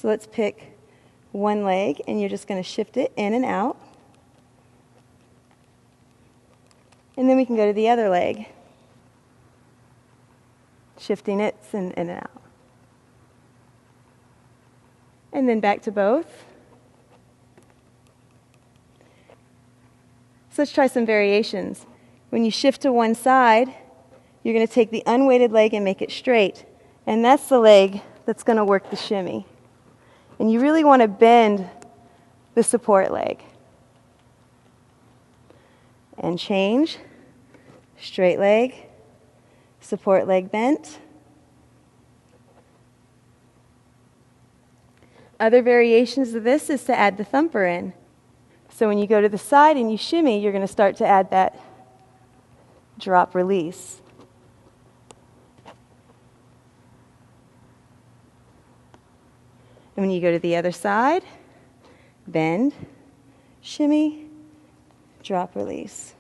So let's pick one leg, and you're just going to shift it in and out. And then we can go to the other leg, shifting it in and out. And then back to both. So let's try some variations. When you shift to one side, you're going to take the unweighted leg and make it straight. And that's the leg that's going to work the shimmy. And you really want to bend the support leg. And change. Straight leg. Support leg bent. Other variations of this is to add the thumper in. So when you go to the side and you shimmy, you're going to start to add that drop release. And when you go to the other side, bend, shimmy, drop release.